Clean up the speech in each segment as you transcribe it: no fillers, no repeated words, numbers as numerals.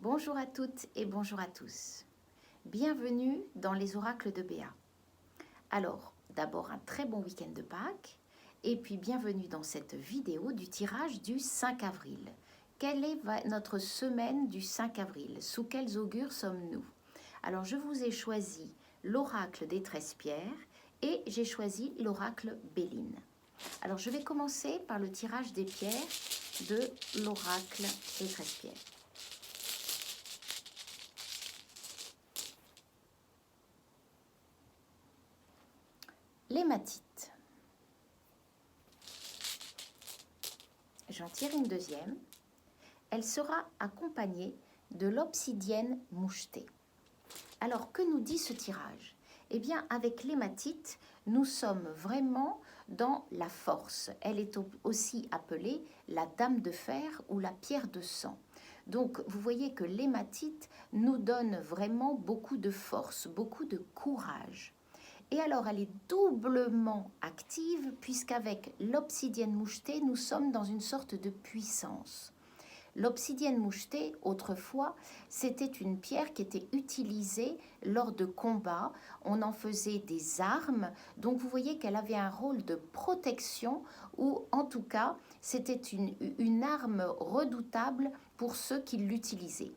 Bonjour à toutes et bonjour à tous. Bienvenue dans les oracles de Béa. Alors, d'abord un très bon week-end de Pâques et puis bienvenue dans cette vidéo du tirage du 5 avril. Quelle est notre semaine du 5 avril? Sous quels augures sommes-nous? Alors, je vous ai choisi l'oracle des 13 pierres et j'ai choisi l'oracle Béline. Alors, je vais commencer par le tirage des pierres de l'oracle des 13 pierres. L'hématite. J'en tire une deuxième. Elle sera accompagnée de l'obsidienne mouchetée. Alors, que nous dit ce tirage? Eh bien, avec l'hématite, nous sommes vraiment dans la force. Elle est aussi appelée la dame de fer ou la pierre de sang. Donc, vous voyez que l'hématite nous donne vraiment beaucoup de force, beaucoup de courage. Et alors, elle est doublement active puisqu'avec l'obsidienne mouchetée, nous sommes dans une sorte de puissance. L'obsidienne mouchetée, autrefois, c'était une pierre qui était utilisée lors de combats. On en faisait des armes. Donc, vous voyez qu'elle avait un rôle de protection ou, en tout cas, c'était une arme redoutable pour ceux qui l'utilisaient.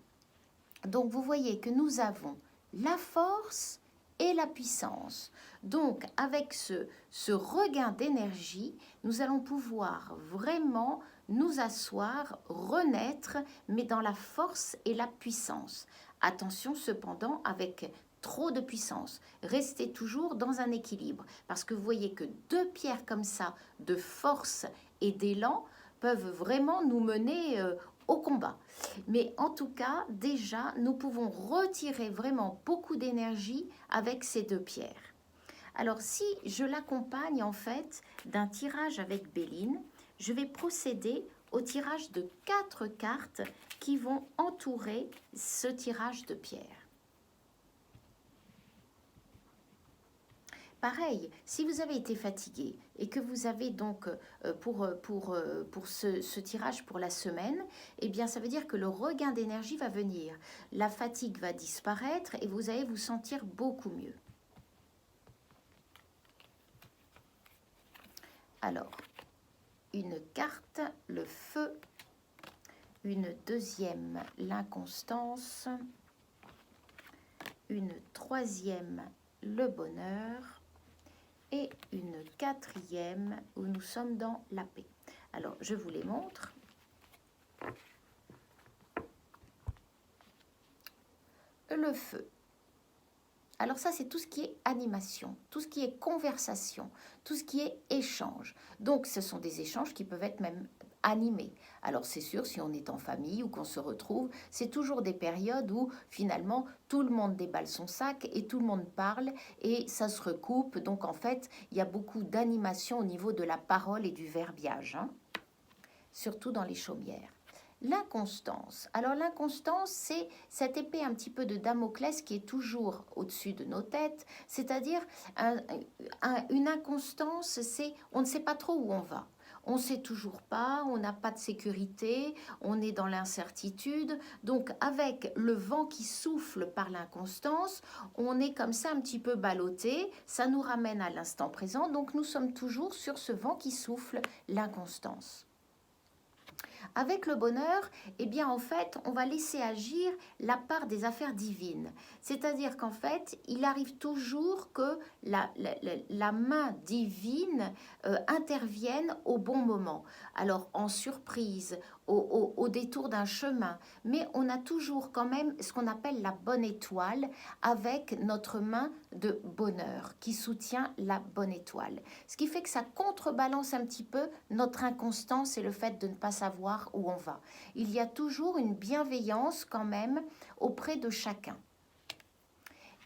Donc, vous voyez que nous avons la force et la puissance. Donc, avec ce regain d'énergie, nous allons pouvoir vraiment nous asseoir, renaître, mais dans la force et la puissance. Attention cependant, avec trop de puissance, restez toujours dans un équilibre, parce que vous voyez que deux pierres comme ça, de force et d'élan, peuvent vraiment nous mener au combat. Mais en tout cas, déjà, nous pouvons retirer vraiment beaucoup d'énergie avec ces deux pierres. Alors, si je l'accompagne en fait d'un tirage avec Béline, je vais procéder au tirage de 4 cartes qui vont entourer ce tirage de pierres. Pareil, si vous avez été fatigué et que vous avez donc pour ce tirage pour la semaine, eh bien ça veut dire que le regain d'énergie va venir. La fatigue va disparaître et vous allez vous sentir beaucoup mieux. Alors, une carte, le feu, une deuxième, l'inconstance, une troisième, le bonheur, et une quatrième où nous sommes dans la paix. Alors, je vous les montre. Le feu. Alors ça, c'est tout ce qui est animation, tout ce qui est conversation, tout ce qui est échange. Donc, ce sont des échanges qui peuvent être même animés. Alors, c'est sûr, si on est en famille ou qu'on se retrouve, c'est toujours des périodes où, finalement, tout le monde déballe son sac et tout le monde parle et ça se recoupe. Donc, en fait, il y a beaucoup d'animation au niveau de la parole et du verbiage, hein, surtout dans les chaumières. L'inconstance. Alors l'inconstance, c'est cette épée un petit peu de Damoclès qui est toujours au-dessus de nos têtes, c'est-à-dire une inconstance, c'est on ne sait pas trop où on va. On ne sait toujours pas, on n'a pas de sécurité, on est dans l'incertitude. Donc avec le vent qui souffle par l'inconstance, on est comme ça un petit peu ballotté, ça nous ramène à l'instant présent, donc nous sommes toujours sur ce vent qui souffle, l'inconstance. Avec le bonheur, eh bien en fait, on va laisser agir la part des affaires divines. C'est-à-dire qu'en fait, il arrive toujours que la main divine intervienne au bon moment. Alors en surprise, au détour d'un chemin, mais on a toujours quand même ce qu'on appelle la bonne étoile avec notre main de bonheur qui soutient la bonne étoile. Ce qui fait que ça contrebalance un petit peu notre inconstance et le fait de ne pas savoir où on va. Il y a toujours une bienveillance quand même auprès de chacun.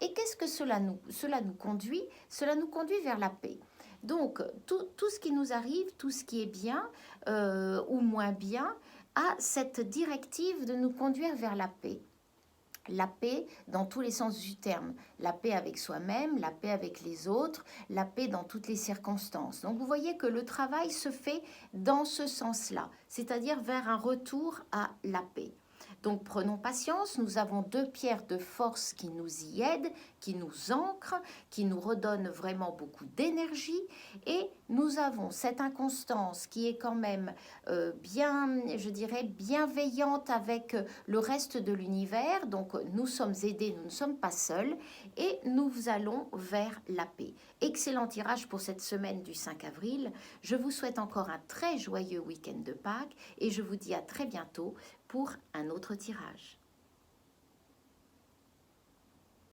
Et qu'est-ce que cela nous conduit? Cela nous conduit vers la paix. Donc, tout ce qui nous arrive, tout ce qui est bien ou moins bien, a cette directive de nous conduire vers la paix. La paix dans tous les sens du terme, la paix avec soi-même, la paix avec les autres, la paix dans toutes les circonstances. Donc vous voyez que le travail se fait dans ce sens-là, c'est-à-dire vers un retour à la paix. Donc prenons patience, nous avons deux pierres de force qui nous y aident, qui nous ancrent, qui nous redonnent vraiment beaucoup d'énergie, et nous avons cette inconstance qui est quand même bien, je dirais, bienveillante avec le reste de l'univers. Donc nous sommes aidés, nous ne sommes pas seuls, et nous allons vers la paix. Excellent tirage pour cette semaine du 5 avril. Je vous souhaite encore un très joyeux week-end de Pâques et je vous dis à très bientôt pour un autre tirage.